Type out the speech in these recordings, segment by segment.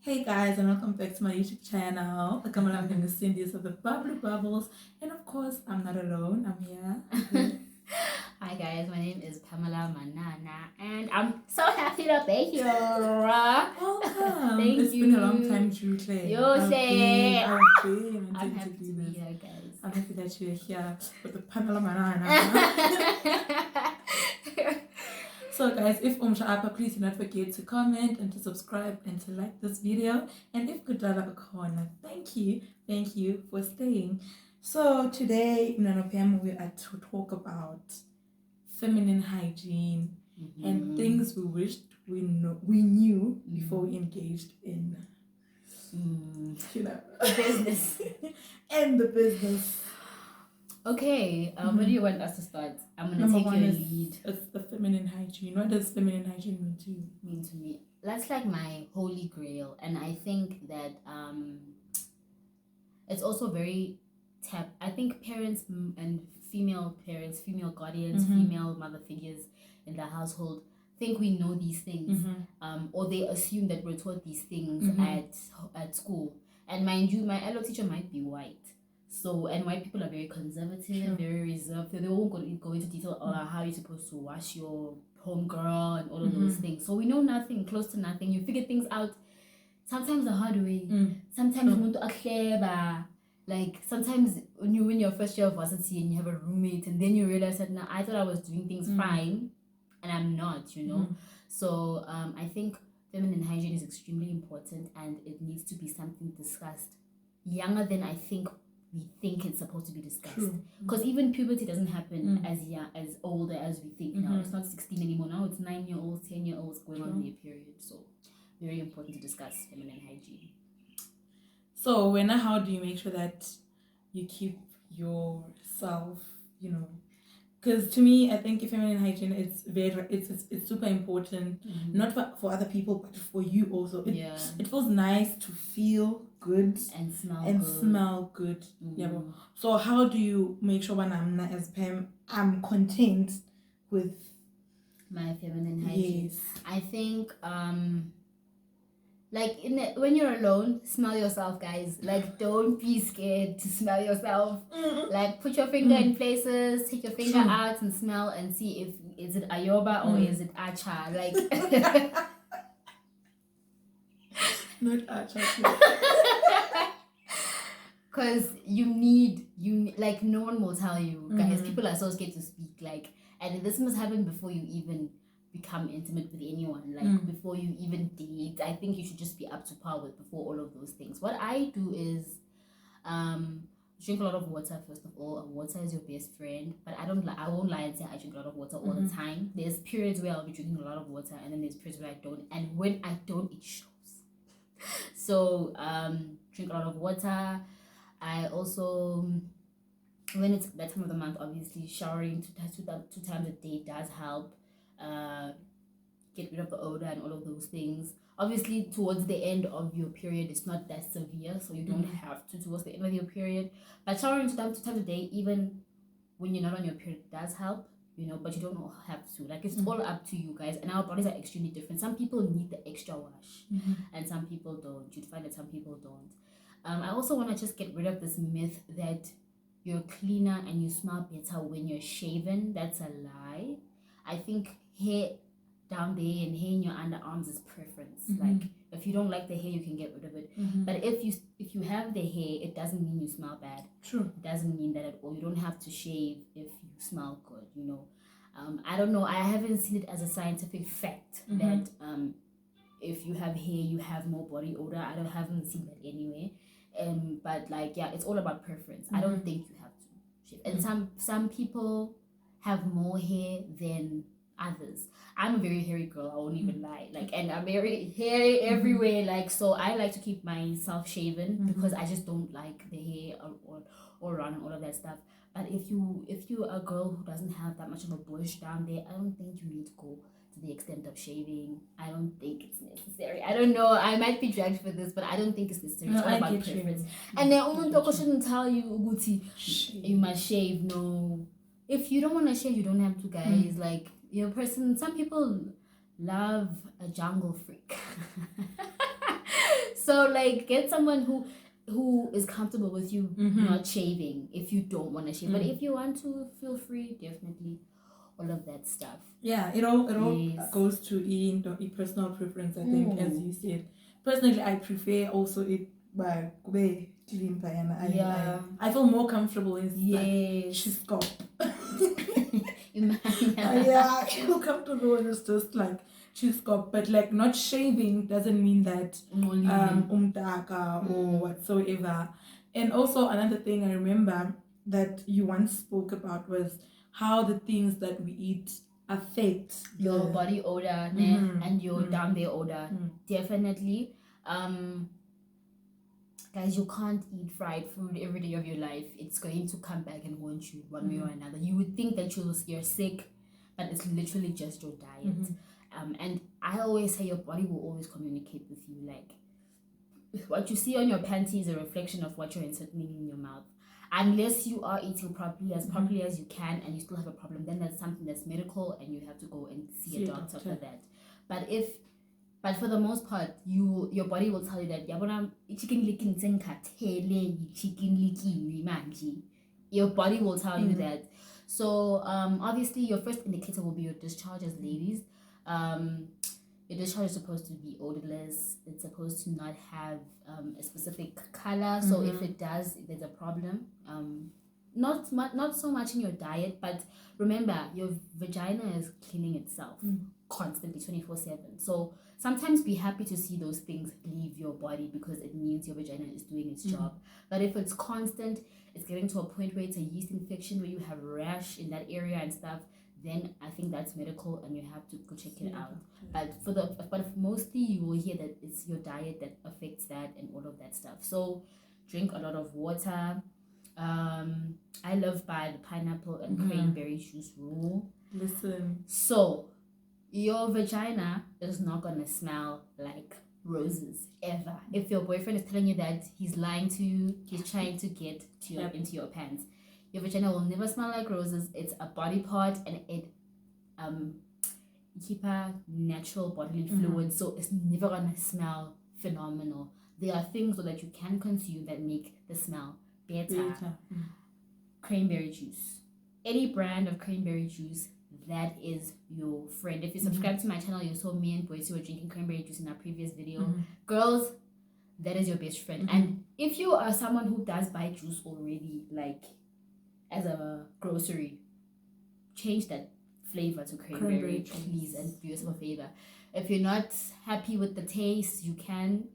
Hey guys, and welcome back to my YouTube channel. I'm going to sing this of the Bubbly Bubbles, and of course, I'm not alone. I'm here. Hi guys, my name is Pamela Manana, and I'm so happy to be here. Welcome. Thank It's you. been a long time, Jutle. I've been I'm wanting to happy do to be this. here, guys. I'm happy that you're here with the Pamela Manana. So guys, if Apa, please do not forget to comment and to subscribe and to like this video. And if Kudala Corner, thank you for staying. So today, Nanopam, we are to talk about feminine hygiene and things we wished we knew before we engaged in the business. And the business. Okay, where do you want us to start? I'm gonna take your lead. It's the feminine hygiene. What does feminine hygiene mean to you? Mean to me, that's like my holy grail, and I think that it's also very I think parents and female guardians, female mother figures in the household think we know these things, or they assume that we're taught these things at school. And mind you, my LO teacher might be white. So, and white people are very conservative, very reserved. So they won't go into detail on how you're supposed to wash your home girl and all of those things. So we know nothing, close to nothing. You figure things out sometimes the hard way. Sometimes you want to aclare. Like sometimes when you're in your first year of varsity and you have a roommate, and then you realize that now I thought I was doing things fine, and I'm not, you know. So I think feminine hygiene is extremely important, and it needs to be something discussed younger than I think we think it's supposed to be discussed. Because even puberty doesn't happen as older as we think now. It's not 16 anymore. Now it's 9-year-olds, 10-year-olds going on their period. So very important to discuss feminine hygiene. So how do you make sure that you keep yourself, because to me, I think feminine hygiene is it's super important, not for other people, but for you also. It feels nice to feel good and smell good. Yeah. So how do you make sure when as Pam, I'm content with my feminine hygiene? Yes. I think like when you're alone, smell yourself, guys. Like, don't be scared to smell yourself. Like, put your finger in places, take your finger out and smell and see if is it Ayoba or is it Acha. Like, not Acha. Because you need like, no one will tell you, guys. People are so scared to speak. Like, and this must happen before you even become intimate with anyone, like before you even date. I think you should just be up to par with before all of those things. What I do is drink a lot of water. First of all, water is your best friend, but I won't lie and say I drink a lot of water all the time. There's periods where I'll be drinking a lot of water, and then there's periods where I don't, and when I don't, it shows. So drink a lot of water. I also, when it's that time of the month, obviously showering two times a day does help. Get rid of the odor and all of those things. Obviously, towards the end of your period, it's not that severe, so you don't have to towards the end of your period. But showering two times a day, even when you're not on your period, does help, but you don't have to. Like, it's all up to you guys, and our bodies are extremely different. Some people need the extra wash, and some people don't. You'd find that some people don't. I also want to just get rid of this myth that you're cleaner and you smell better when you're shaven. That's a lie. I think hair down there and hair in your underarms is preference. Like, if you don't like the hair, you can get rid of it. But if you have the hair, it doesn't mean you smell bad. True. It doesn't mean that at all. You don't have to shave if you smell good. I don't know. I haven't seen it as a scientific fact that if you have hair, you have more body odor. Haven't seen that anywhere. But like, yeah, it's all about preference. I don't think you have to shave. And some people have more hair than others. I'm a very hairy girl, I won't even lie. Like, and I'm very hairy everywhere. Like, so I like to keep myself shaven because I just don't like the hair all around and all of that stuff. But if you're a girl who doesn't have that much of a bush down there, I don't think you need to go to the extent of shaving. I don't think it's necessary. I don't know. I might be dragged for this, but I don't think it's necessary. It's all about preference. And then Umuntu shouldn't tell you, Uguti, you must shave. No. If you don't want to shave, you don't have to, guys. Like, your person, some people love a jungle freak. So like get someone who is comfortable with you not shaving if you don't want to shave. But if you want to, feel free, definitely. All of that stuff. Yeah, it all goes to personal preference, I think, as you said. Personally, I prefer also it by clean Yeah. I feel more comfortable in she's got yeah, I feel comfortable when it's just like she's got, but like not shaving doesn't mean that umtaka or whatsoever. And also another thing I remember that you once spoke about was how the things that we eat affect your body odor and your down there odor. Definitely. Guys, you can't eat fried food every day of your life. It's going to come back and haunt you one way or another. You would think that you're sick, but it's literally just your diet. And I always say your body will always communicate with you. Like, what you see on your panty is a reflection of what you're inserting in your mouth. Unless you are eating properly as you can and you still have a problem, then that's something that's medical and you have to go and see a doctor for that. But for the most part, your body will tell you that your body will tell you that. So obviously your first indicator will be your discharge as ladies. Your discharge is supposed to be odorless. It's supposed to not have a specific color. So if it does, there's a problem. Not so much in your diet, but remember, your vagina is cleaning itself constantly, 24/7. So sometimes be happy to see those things leave your body because it means your vagina is doing its job. But if it's constant, it's getting to a point where it's a yeast infection, where you have rash in that area and stuff, then I think that's medical and you have to go check it out. But mostly you will hear that it's your diet that affects that and all of that stuff. So drink a lot of water. I live by the pineapple and cranberry juice rule. Listen. So your vagina is not gonna smell like roses ever. If your boyfriend is telling you that he's lying to you, he's trying to get to into your pants. Your vagina will never smell like roses. It's a body part and it keep a natural bodily fluid, so it's never gonna smell phenomenal. There are things that you can consume that make the smell better. Cranberry juice. Any brand of cranberry juice, that is your friend. If you subscribe to my channel, you saw me and Boyce were drinking cranberry juice in our previous video. Girls, that is your best friend. And if you are someone who does buy juice already, like as a grocery, change that flavor to cranberry please, and do yourself a favor. If you're not happy with the taste, you can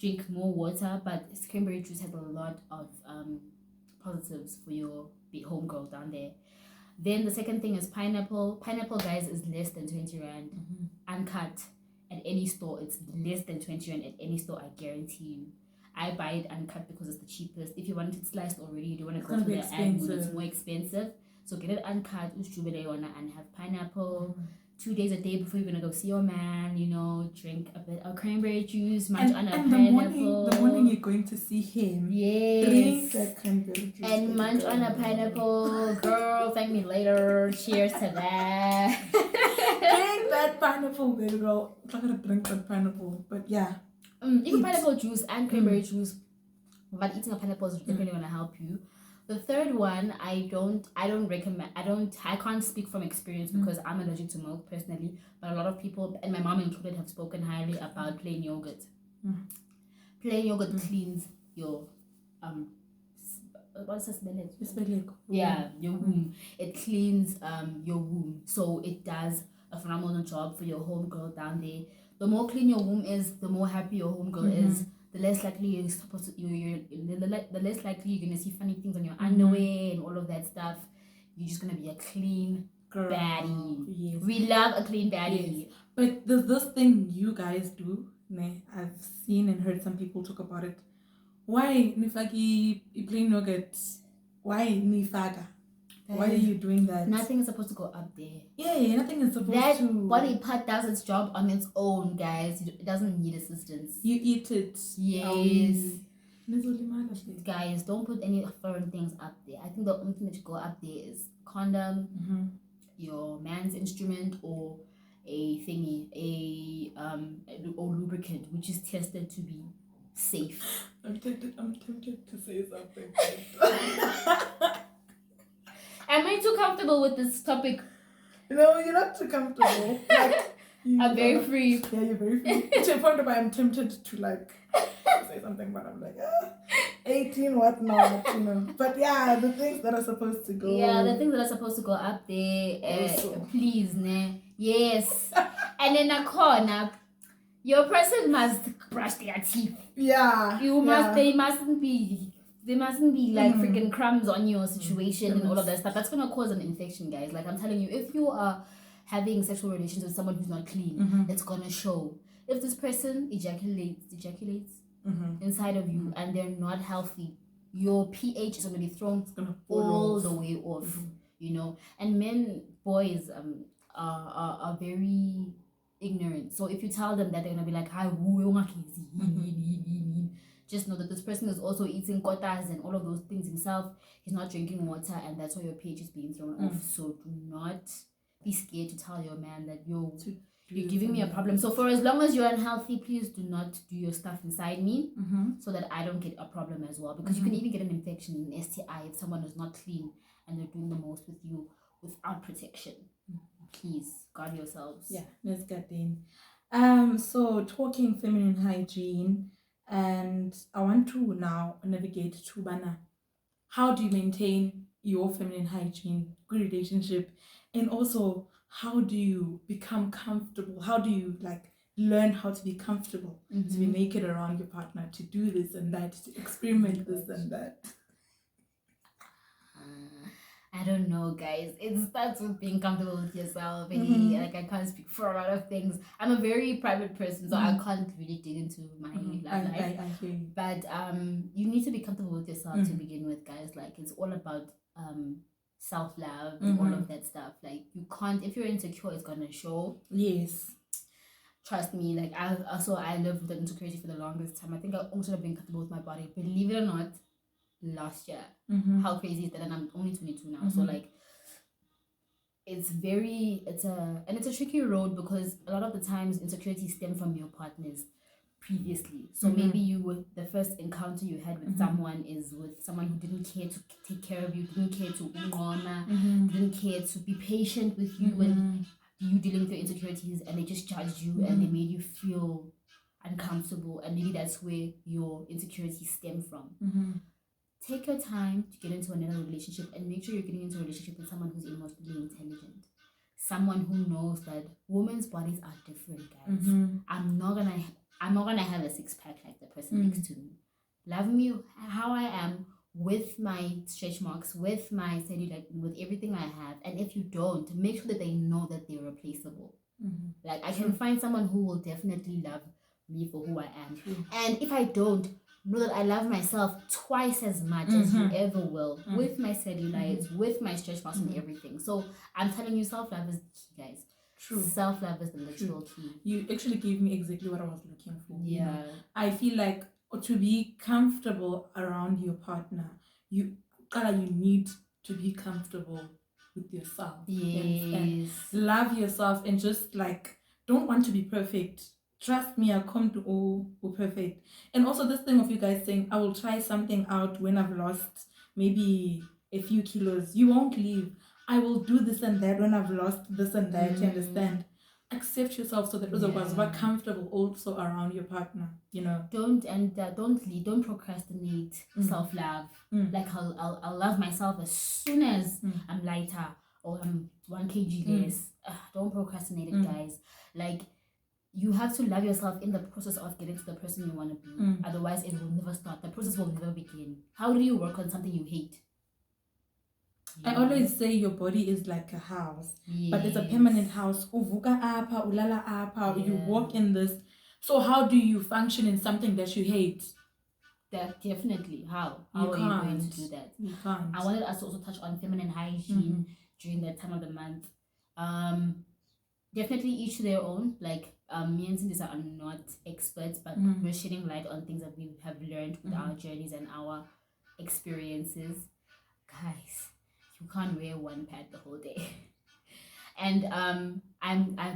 drink more water, but cranberry juice has a lot of positives for your homegirl down there. Then the second thing is pineapple. Pineapple, guys, is less than 20 rand. Uncut at any store, it's less than 20 rand at any store, I guarantee you. I buy it uncut because it's the cheapest. If you want it sliced already, you don't want to go to the ad, it's more expensive. So get it uncut, and have pineapple. 2 days a day before you're gonna go see your man, drink a bit of cranberry juice, munch on a pineapple. The morning you're going to see him, drink that cranberry juice and munch on a pineapple. Girl, thank me later. Cheers to that. Drink that pineapple, baby girl. I'm not gonna drink that pineapple, but yeah. Even pineapple juice and cranberry juice, but eating a pineapple is definitely gonna help you. The third one, I don't recommend. I can't speak from experience because I'm allergic to milk personally. But a lot of people, and my mom included, have spoken highly about plain yogurt. Plain yogurt cleans your what's this minute? Yeah, your womb. It cleans your womb, so it does a phenomenal job for your homegirl down there. The more clean your womb is, the more happy your homegirl is. The less likely you're supposed to the less likely you're gonna see funny things on your underwear and all of that stuff. You're just gonna be a clean girl. Baddie. Yes. We love a clean baddie. Yes. But there's this thing you guys do. I've seen and heard some people talk about it. Why nifagi plain yogurt? Why nifaga? Why are you doing that? Nothing is supposed to go up there. Yeah, nothing is supposed that to. That body part does its job on its own, guys. It doesn't need assistance. You eat it. Yes. Guys, don't put any foreign things up there. I think the only thing that should go up there is condom, your man's instrument, or a thingy, or lubricant which is tested to be safe. I'm tempted to say something. Am I too comfortable with this topic? No, you're not too comfortable. Like, I'm very free. Yeah, you're very free. To a point where I'm tempted to like say something, but I'm like, 18, what not, you know. But yeah, the things that are supposed to go. Yeah, the things that are supposed to go up there. Please, ne? Yes. And in a corner, your person must brush their teeth. Yeah. You must. They mustn't be. There mustn't be like freaking crumbs on your situation and all of that stuff. That's gonna cause an infection, guys. Like I'm telling you, if you are having sexual relations with someone who's not clean, it's gonna show. If this person ejaculates inside of you and they're not healthy, your pH is gonna be thrown all the way off. You know, and boys are very ignorant. So if you tell them that, they're gonna be like, "Hi, just know that this person is also eating kotas and all of those things himself. He's not drinking water, and that's why your pH is being thrown off. So do not be scared to tell your man that you're giving me a problem. So for as long as you're unhealthy, please do not do your stuff inside me, so that I don't get a problem as well. Because you can even get an infection, an STI, if someone is not clean and they're doing the most with you without protection. Please guard yourselves. Yeah, let's get in. So talking feminine hygiene. And I want to now navigate to Bana. How do you maintain your feminine hygiene, good relationship, and also how do you become comfortable? How do you like learn how to be comfortable to be naked around your partner, to do this and that, to experiment this and that? I don't know, guys. It starts with being comfortable with yourself. Like I can't speak for a lot of things. I'm a very private person, so I can't really dig into my love life. I hear you. But you need to be comfortable with yourself to begin with, guys. Like it's all about self-love and all of that stuff. Like you can't, if you're insecure, it's gonna show. Yes. Trust me. Like I lived with insecurity for the longest time. I think I also have been comfortable with my body. Believe it or not, last year. How crazy is that? And I'm only 22 now. So like it's a tricky road, because a lot of the times insecurities stem from your partners previously. So maybe the first encounter you had with someone is with someone who didn't care to take care of you, didn't care to didn't care to be patient with you when you dealing with your insecurities, and they just judged you and they made you feel uncomfortable, and maybe that's where your insecurities stem from. Take your time to get into another relationship, and make sure you're getting into a relationship with someone who's emotionally intelligent. Someone who knows that women's bodies are different, guys. I'm not gonna have a six-pack like the person next to me. Love me how I am, with my stretch marks, with my cellulite, with everything I have. And if you don't, make sure that they know that they're replaceable. Like I can find someone who will definitely love me for who I am. And if I don't, know that I love myself twice as much as you ever will, with my cellulites, with my stretch marks and everything. So I'm telling you, self-love is the key, guys. True. Self-love is the literal key. You actually gave me exactly what I was looking for. Yeah. You know? I feel like to be comfortable around your partner, you need to be comfortable with yourself. Yes. And love yourself, and just like don't want to be perfect. Trust me, I'll come to all perfect. And also this thing of you guys saying, I will try something out when I've lost maybe a few kilos. You won't leave. I will do this and that when I've lost this and that. You understand? Accept yourself, so that you're comfortable also around your partner. You know. Don't procrastinate self-love. Like I'll love myself as soon as I'm lighter or I'm 1 kg less. Don't procrastinate it, guys. Like, you have to love yourself in the process of getting to the person you want to be. Otherwise, it will never start. The process will never begin. How do you work on something you hate? I always say your body is like a house, but it's a permanent house. Uvuka apa, ulala apa, you walk in this. So how do you function in something that you hate? That definitely. How are you going to do that? You can't. I wanted us to also touch on feminine hygiene during that time of the month. Definitely each to their own. Like me and Cindy are not experts, but we're shedding light on things that we have learned with our journeys and our experiences. Guys, you can't wear one pad the whole day. And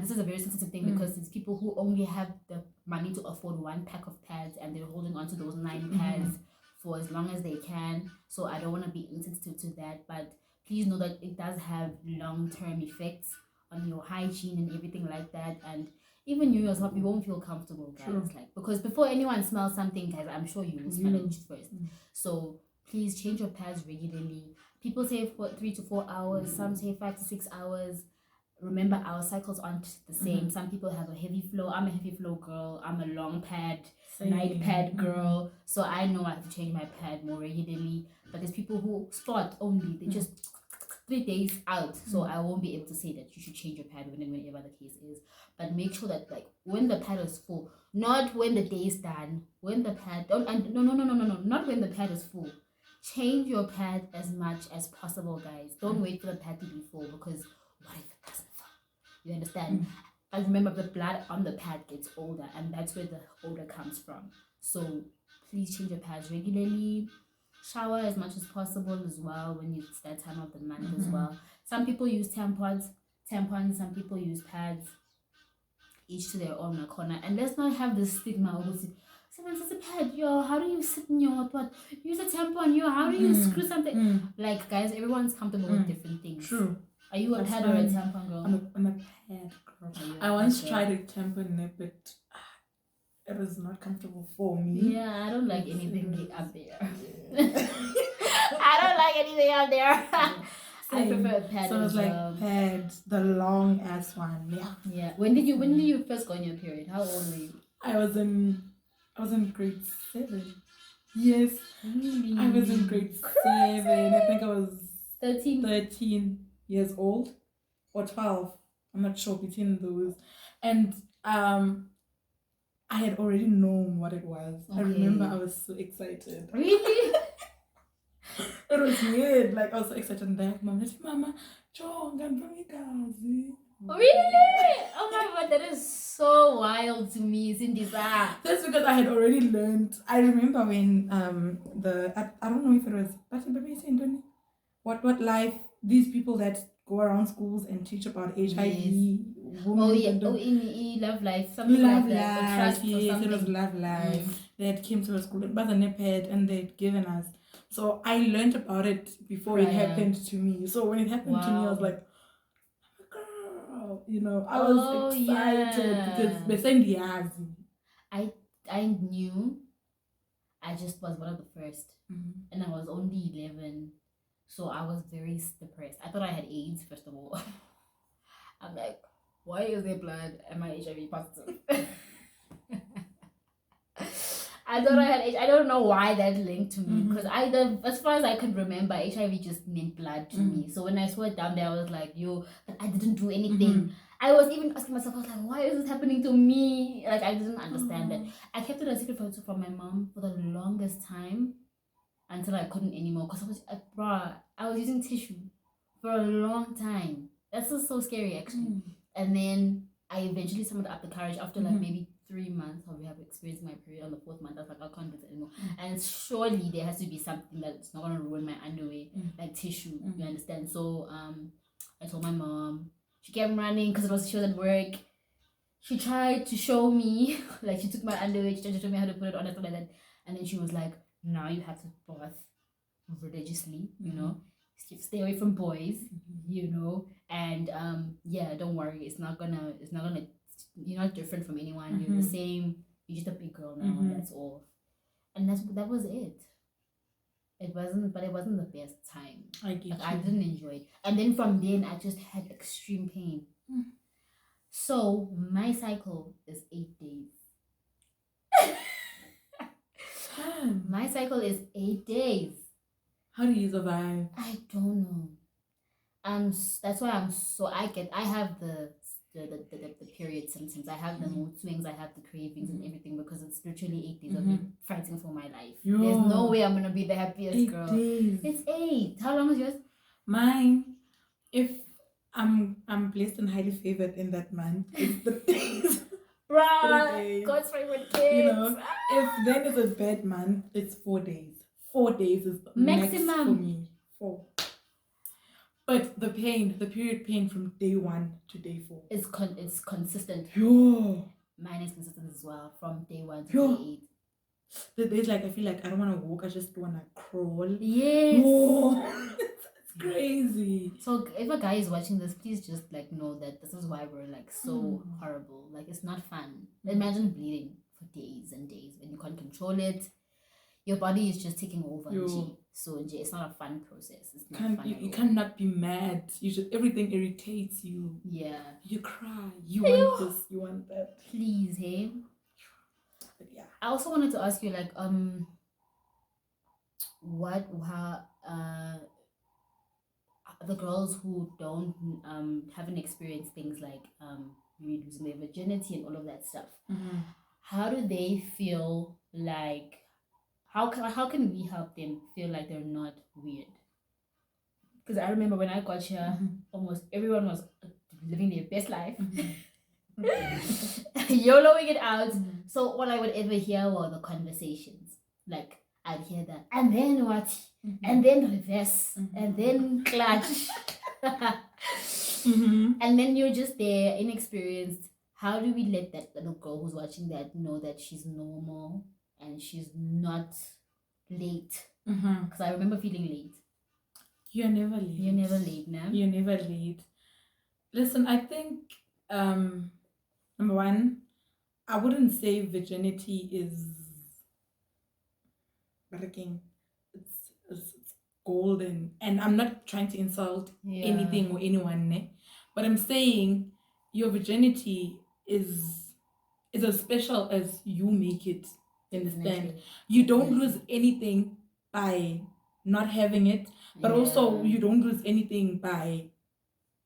this is a very sensitive thing because it's people who only have the money to afford one pack of pads and they're holding on to those 9 pads for as long as they can. So I don't want to be insensitive to that, but please know that it does have long-term effects on your hygiene and everything like that. And even you yourself, you won't feel comfortable, guys. True. Like, because before anyone smells something, guys, I'm sure you will smell it first. So please change your pads regularly. People say for 3 to 4 hours, some say 5 to 6 hours. Remember, our cycles aren't the same. Some people have a heavy flow. I'm a heavy flow girl. I'm a long pad, night pad girl. So I know I have to change my pad more regularly. But there's people who spot only. They just 3 days out. So I won't be able to say that you should change your pad whenever the case is. But make sure that like when the pad is full, not when the day is done. When the pad not when the pad is full. Change your pad as much as possible, guys. Don't wait for the pad to be full because what if it doesn't fall? You understand? And remember, the blood on the pad gets older, and that's where the odor comes from. So please change your pads regularly. Shower as much as possible as well when it's that time of the month as well. Some people use tampons. Some people use pads. Each to their own corner. And let's not have this stigma over someone says a pad, yo, how do you sit in your what? Use a tampon, yo, how do you screw something? Like, guys, everyone's comfortable with different things. True. Are you a pad or a tampon girl? I'm a pad girl. I once tried a tampon, but it was not comfortable for me. Yeah, I don't like anything up there. I don't like anything up there. I prefer a pad. So it was like pad, the long ass one. Yeah. When did you first go on your period? How old were you? I was in grade 7. Yes. Really? I was in grade 7. I think I was 13 years old or 12. I'm not sure between those. And I had already known what it was. Okay. I remember I was so excited. Really? It was weird. Like I was so excited and like Mama, John, really? Oh my god, that is so wild to me, Cindy. That's because I had already learned. I remember when I don't know if it was what life, these people that go around schools and teach about HIV. Yes. In Love Life, something Love like that. Life, yes, it was Love Life. They had came to a school, it was a NEPED, and they'd given us. So I learned about it before it happened to me. So when it happened to me, I was like, girl, I was excited because they saying the I knew. I just was one of the first, and I was only 11, so I was very depressed. I thought I had AIDS first of all. I'm like, why is there blood? Am I HIV positive? I thought I had HIV. I don't know why that linked to me because as far as I could remember, HIV just meant blood to me. So when I saw it down there, I was like, yo, but I didn't do anything. I was even asking myself, I was like, why is this happening to me? Like, I didn't understand it. I kept it a secret from my mom for the longest time until I couldn't anymore because I was using tissue for a long time. That's just so scary, actually. And then I eventually summoned up the courage after like maybe 3 months of experienced my period. On the 4th month, I was like, I can't do it anymore. And surely there has to be something that's not going to ruin my underwear, like tissue, you understand? So I told my mom. She kept running because she was at work. She tried to show me, like she took my underwear, she tried to show me how to put it on and stuff like that. And then she was like, now you have to bath religiously, stay away from boys, and don't worry, it's not gonna, you're not different from anyone, you're the same, you're just a big girl now, that's all. And that was it. It wasn't the best time. I didn't enjoy it. And then from then, I just had extreme pain. So, my cycle is 8 days. My cycle is 8 days. How do you survive? I don't know. That's why I have the period symptoms. I have the mood swings, I have the cravings and everything because it's literally 8 days of me fighting for my life. There's no way I'm gonna be the happiest 8 girl. Days. It's 8. How long is yours? Mine, if I'm blessed and highly favored in that month, it's the days. Bruh, God's favorite kids. If then it's a bad month, it's 4 days. 4 days is maximum for me. 4. But the period pain from day 1 to day 4. It's consistent. Yo. Mine is consistent as well from day 1 to Yo. day 8. The days like I feel like I don't want to walk, I just want to crawl. Yes. Yo. It's crazy. So if a guy is watching this, please just like know that this is why we're like so horrible. Like it's not fun. Imagine bleeding for days and days when you can't control it. Your body is just taking over. So it's not a fun process. It's not fun. You cannot be mad. Everything irritates you. Yeah. You cry. You want this. You want that. Please, hey. But yeah. I also wanted to ask you like the girls who haven't experienced things like losing their virginity and all of that stuff. How do they feel like? How can we help them feel like they're not weird? Because I remember when I got here, almost everyone was living their best life, YOLOing it out. So all I would ever hear were the conversations. Like I'd hear that, and then what? And then reverse, and then clutch. And then you're just there, inexperienced. How do we let that little girl who's watching that know that she's normal and she's not late? Because I remember feeling late. You're never late. You're never late, no? You're never late. Listen, I think number one, I wouldn't say virginity is working. It's golden, and I'm not trying to insult anything or anyone, but I'm saying your virginity is as special as you make it. Understand? You don't lose anything by not having it, but also you don't lose anything by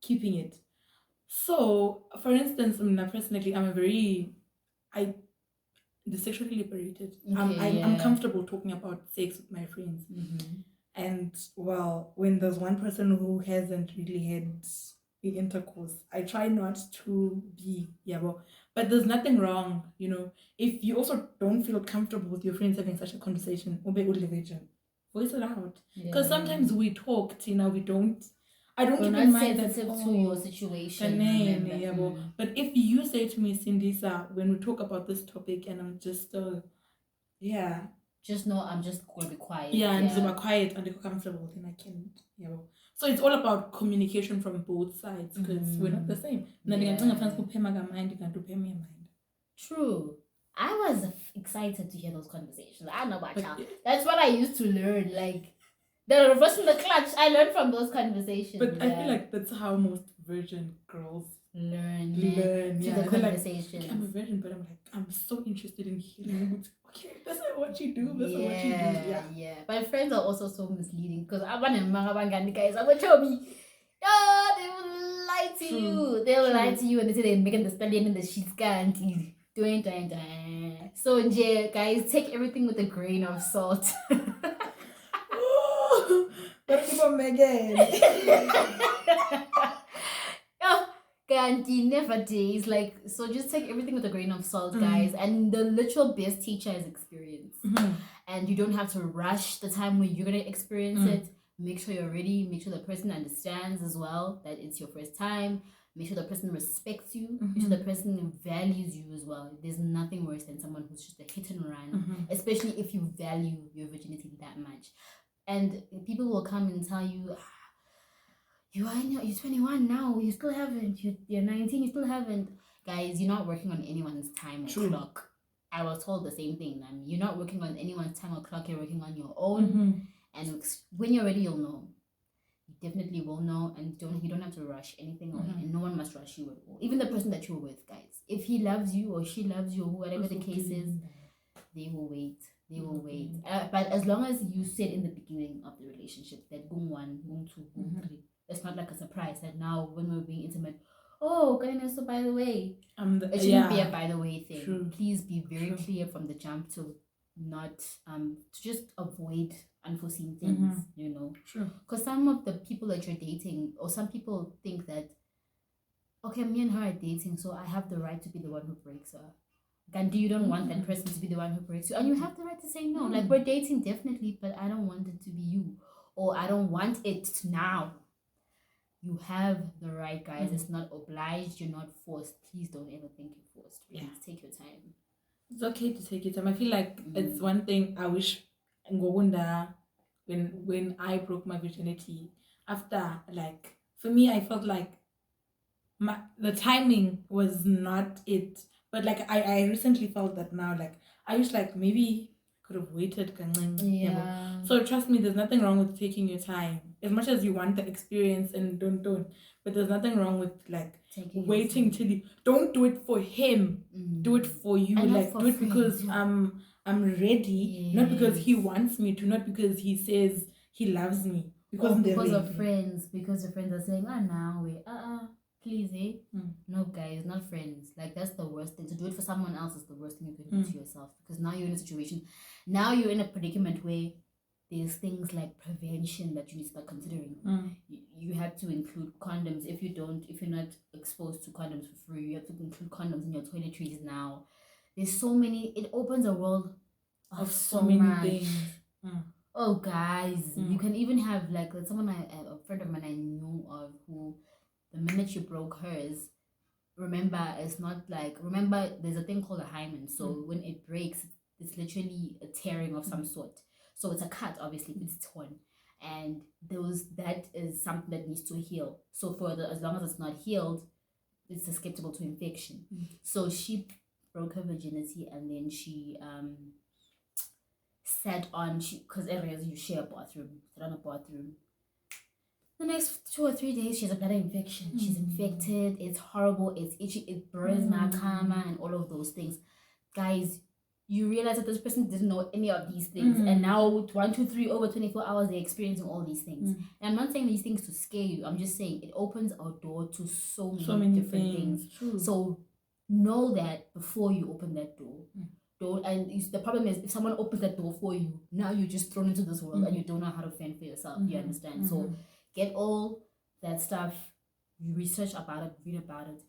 keeping it. So, for instance, personally, the sexually liberated. I'm comfortable talking about sex with my friends. And well, when there's one person who hasn't really had the intercourse, I try not to be but there's nothing wrong, if you also don't feel comfortable with your friends having such a conversation, voice it out. Because sometimes we talk, I don't even mind that to your situation. But if you say to me, Sindisa, when we talk about this topic and I'm just just know I'm just going to be quiet. And just be quiet and comfortable, then I can, So it's all about communication from both sides, because we're not the same. True. I was excited to hear those conversations. I don't know about y'all. That's what I used to learn. Like the reverse and the clutch, I learned from those conversations. But I feel like that's how most virgin girls learn the conversation. Like, I'm a virgin, but I'm so interested in hearing. Okay, that's not what you do. That's not what you do. Yeah. But friends are also so misleading, because I want to guys. I'm a chubby. Oh, they will lie to you. They will lie to you, and they say they're making the stallion in the sheets currently. Doing. So, guys, take everything with a grain of salt. But people Megan. Never days. Like, so just take everything with a grain of salt, guys. And the literal best teacher is experience. And you don't have to rush the time when you're gonna experience it. Make sure you're ready. Make sure the person understands as well that it's your first time. Make sure the person respects you. Make sure the person values you as well. There's nothing worse than someone who's just a hit and run, especially if you value your virginity that much. And people will come and tell you, you're 21 now, you still haven't. You're 19, you still haven't. Guys, you're not working on anyone's time or clock. I was told the same thing. You're not working on anyone's time or clock. You're working on your own. And when you're ready, you'll know. You definitely will know, and you don't have to rush anything, and no one must rush you at all. Even the person that you're with, guys. If he loves you or she loves you, or whatever the case is, they will wait. They will wait. But as long as you said in the beginning of the relationship that Gung 1, Gung 2, Gung 3, it's not like a surprise that now when we're being intimate, so by the way, it shouldn't be a by the way thing. True. Please be very clear from the jump to not to just avoid unforeseen things, True. Because some of the people that you're dating, or some people think that, okay, me and her are dating, so I have the right to be the one who breaks her. Gandhi, you don't want that person to be the one who breaks you, and you have the right to say no. Like, we're dating definitely, but I don't want it to be you, or I don't want it now. You have the right, guys. It's not obliged. You're not forced. Please don't ever think you're forced. Please take your time. It's okay to take your time. I feel like it's one thing I wish Ngobunda, when I broke my virginity, after, like, for me, I felt like the timing was not it. But like I recently felt that now, like I wish like maybe I could have waited. Yeah. So trust me, there's nothing wrong with taking your time. As much as you want the experience and don't. But there's nothing wrong with like waiting till you don't do it for him. Do it for you. And like for do it because I'm ready. Not because he wants me to, not because he says he loves me. Because of friends. Because your friends are saying, now wait, please, eh? No, guys, not friends. Like, that's the worst thing. To do it for someone else is the worst thing you can do to yourself. Because now you're in a situation, now you're in a predicament where there's things like prevention that you need to start considering. You have to include condoms. If you're not exposed to condoms for free, you have to include condoms in your toiletries now. There's so many, it opens a world of so many things. Oh, guys, you can even have like a friend of mine I knew of who, the minute you broke hers, remember there's a thing called a hymen. So when it breaks, it's literally a tearing of some sort. So it's a cut, obviously, if it's torn. And that is something that needs to heal. So as long as it's not healed, it's susceptible to infection. So she broke her virginity, and then she because areas you share a bathroom, sit on a bathroom. The next 2 or 3 days, she has a bladder infection. She's infected. It's horrible. It's itchy. It burns karma and all of those things. Guys, you realize that this person didn't know any of these things. And now, 1, 2, 3, over 24 hours, they're experiencing all these things. And I'm not saying these things to scare you. I'm just saying it opens a door to so many different things. True. So know that before you open that door. The problem is, if someone opens that door for you, now you're just thrown into this world and you don't know how to fend for yourself. You understand? So get all that stuff, you research about it, read about it.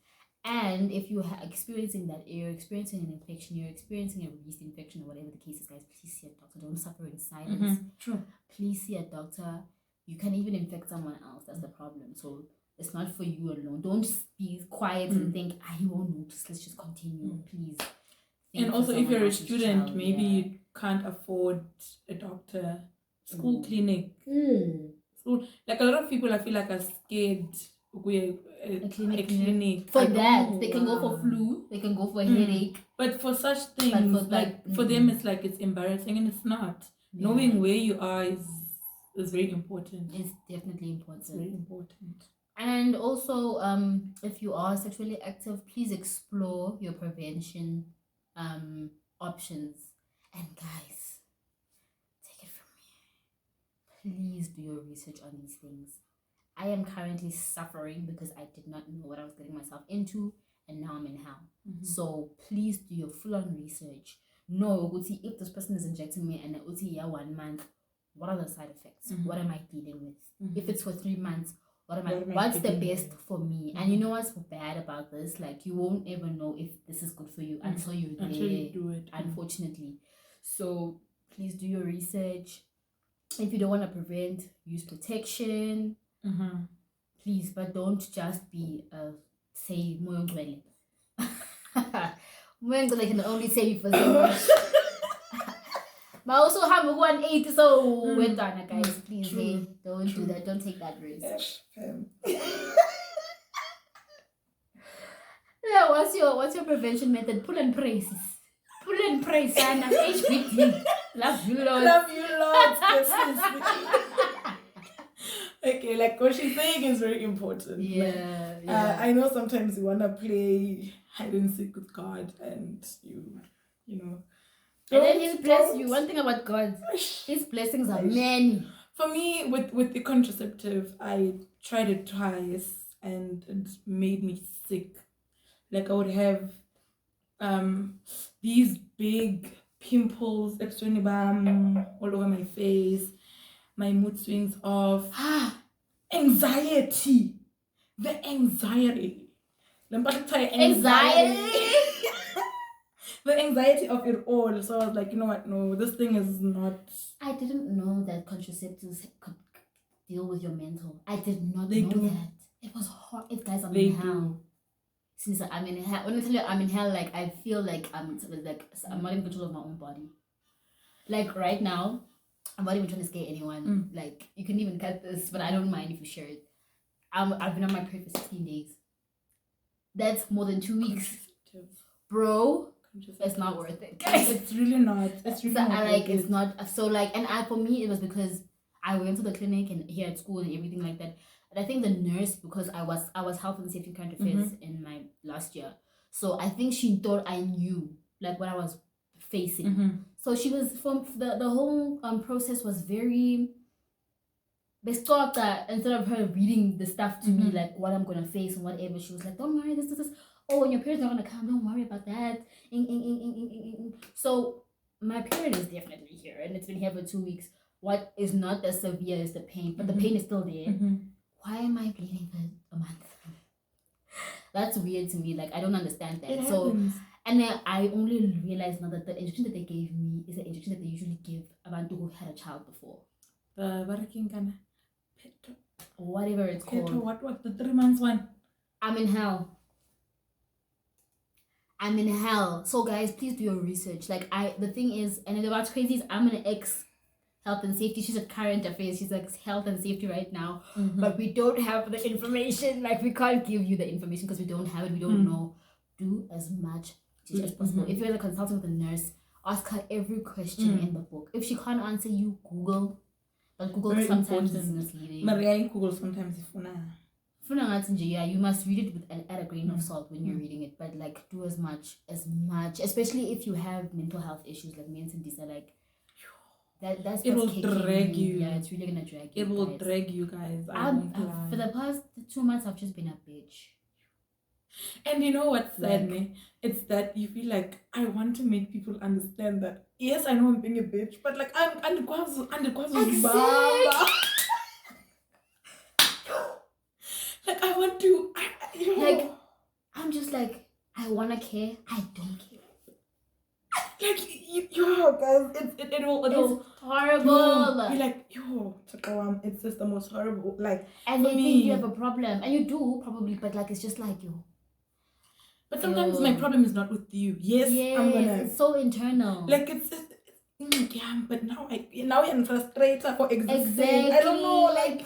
And if you're experiencing that, you're experiencing an infection, you're experiencing a yeast infection, or whatever the case is, guys, please see a doctor. Don't suffer in silence. True. Please see a doctor. You can even infect someone else. That's the problem. So it's not for you alone. Don't just be quiet and think, I won't notice. Let's just continue, please. And also, if you're a student, maybe you can't afford a doctor, school clinic. Like a lot of people, I feel like, are scared. A clinic. For that, they can go for flu, they can go for headache. But for such things, for them, it's like it's embarrassing, and it's not. Knowing where you are is very important. It's definitely important. It's very important. And also, if you are sexually active, please explore your prevention options. And guys, take it from me, please do your research on these things. I am currently suffering because I did not know what I was getting myself into, and now I'm in hell. So please do your full-on research. Know if this person is injecting me and 1 month, what are the side effects? What am I dealing with? If it's for 3 months, what's the best for me? And you know what's bad about this? Like, you won't ever know if this is good for you until you do it. Unfortunately. So please do your research. If you don't want to prevent, use protection. Please, but don't just be say Moyongwele. Moyongwele can only save you for so much. But also have a 180, so we're done, guys. Please, hey, don't do that. Don't take that risk. Yeah, what's your prevention method? Pull and pray, sis. Pull and pray, son. HBD. Love you, Lord. Love you, Lord. Okay, like what she's saying is very important. Yeah. I know sometimes you want to play hide and seek with God, and you know. And then He'll bless you. One thing about God, His blessings are many. For me, with the contraceptive, I tried it twice, and it made me sick. Like, I would have these big pimples, all over my face. My mood swings off. Anxiety. The anxiety. Anxiety. The anxiety of it all. So I was like, you know what? No, this thing is not. I didn't know that contraceptives could deal with your mental. I did not They know do. that. It was hot. It guys, I'm They in hell. do. Since I'm in hell, when I tell you I'm in hell, like I feel like I'm not in control of my own body. Like right now, I'm not even trying to scare anyone. Like you can even cut this, but I don't mind if you share it. I've been on my period for 16 days. That's more than 2 weeks, bro. It's not worth it, guys. It's really not. It's really so not. It's not. So and for me, it was because I went to the clinic and here at school and everything like that. And I think the nurse, because I was health and safety current affairs in my last year, so I think she thought I knew like what I was facing. So she was the whole process was very. Instead of her reading the stuff to me, like what I'm gonna face and whatever, she was like, "Don't worry, this. Oh, when your period's not gonna come, don't worry about that." So my period is definitely here, and it's been here for 2 weeks. What is not as severe is the pain, but the pain is still there. Why am I bleeding for a month? That's weird to me. Like I don't understand that. And then I only realized now that the injection that they gave me is the injection that they usually give abantu who had a child before. Whatever it's called. What the 3 months one? I'm in hell. So guys, please do your research. Like the thing is, and what's crazy is I'm an ex health and safety. She's at current affairs. She's like health and safety right now. But we don't have the information. Like we can't give you the information because we don't have it. We don't know. Do as much as possible. If you're a consultant with a nurse, ask her every question in the book. If she can't answer you, Google. But Google very sometimes is misleading. Maria Google sometimes you must read it with add a grain of salt when you're reading it. But like do as much, especially if you have mental health issues like mental disorder, like that's it will drag you. Yeah, it's really gonna drag you. It will drag you guys. For the past 2 months, I've just been a bitch. And you know what's sad, me? It's that you feel like I want to make people understand that yes, I know I'm being a bitch, but like I'm exactly. Like I want to like I'm just like I wanna care, I don't care. Like guys, it's horrible. You're like it's just the most horrible. Like and they think you have a problem, and you do probably, but like it's just like you. But sometimes my problem is not with you. Yes, I'm gonna. It's so internal. Like it's but now I'm frustrated for existing. Exactly. I don't know. Like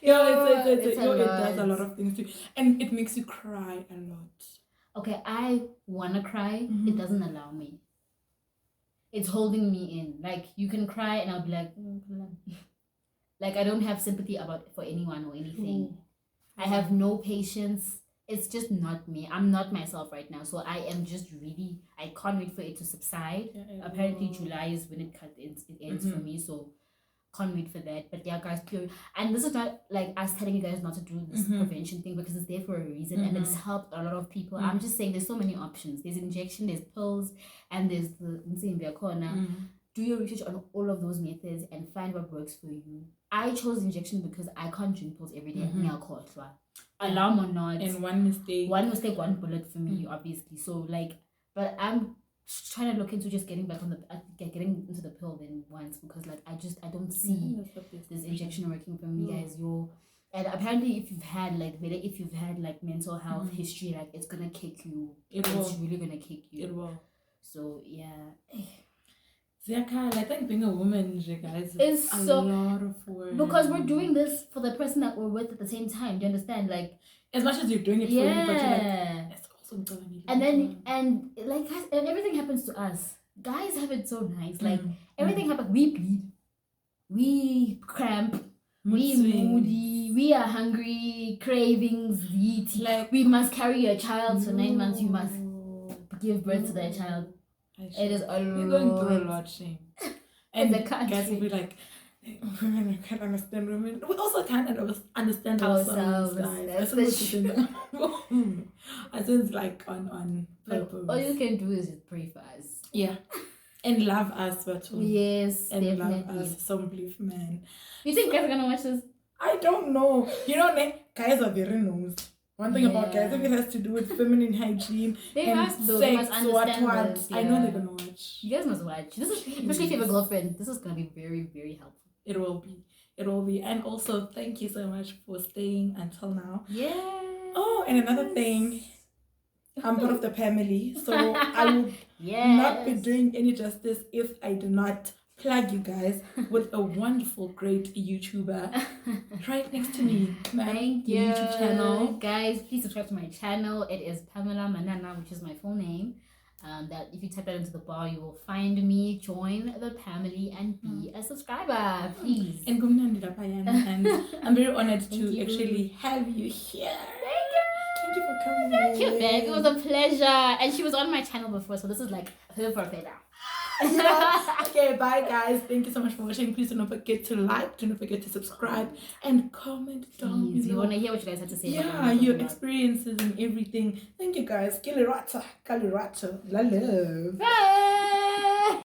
it does a lot of things too, and it makes you cry a lot. Okay, I wanna cry. It doesn't allow me. It's holding me in. Like you can cry, and I'll be like, like I don't have sympathy for anyone or anything. I have no patience. It's just not me. I'm not myself right now. So I am just really. I can't wait for it to subside. Apparently July is when it ends for me. So can't wait for that. But yeah, guys, and this is not like us telling you guys not to do this prevention thing because it's there for a reason and it's helped a lot of people. I'm just saying there's so many options. There's injection, there's pills, and there's the corner. Do your research on all of those methods and find what works for you. I chose injection because I can't drink pills every day. I think I'll call it alarm or not. And one mistake, one bullet for me, obviously. So like, but I'm trying to look into just getting back on getting into the pill then once because like I don't see this injection working for me, guys. And apparently if you've had like mental health history, like it's gonna kick you. It's really gonna kick you. It will. So yeah. I think being a woman, guys, is a lot of work. Because we're doing this for the person that we're with at the same time. Do you understand? Like, as much as you're doing it for you, but you're like, it's also going to and like, guys, and everything happens to us. Guys have it so nice. Like, everything happens. We bleed. We cramp. We moody. We are hungry. Cravings. Eat. Like, we must carry a child for 9 months. You must give birth to that child. It is a lot. You're going through a lot, Shane. And the guys will be like, women can't understand women. We also can't understand ourselves. Guys. I think like on purpose. All you can do is just pray for us. Yeah. And love us, but yes, and definitely. Love us. Some belief, man. You think guys are gonna watch this? I don't know. You know, guys are very nosy. One thing about guys, if it has to do with feminine hygiene and sex, what. Yeah. I know they're gonna watch. You guys must watch. This is especially if you have a girlfriend. This is gonna be very, very helpful. It will be. it will be. And also, thank you so much for staying until now. Yeah. Oh, and another thing, I'm part of the family, so I would not be doing any justice if I do not plug you guys with a wonderful, great YouTuber right next to me. Thank you. YouTube channel. Guys, please subscribe to my channel. It is Pamela Manana, which is my full name. That if you type that into the bar, you will find me. Join the family and be a subscriber, please. And I'm very honored to actually have you here. Thank you for coming. Thank you, babe. It was a pleasure. And she was on my channel before, so this is like her for a favor. Yeah. Okay, bye guys. Thank you so much for watching. Please do not forget to like, do not forget to subscribe, and comment down below. You want to hear what you guys have to say? Yeah, your experiences and everything. Thank you guys. Kalirata. Love. Bye.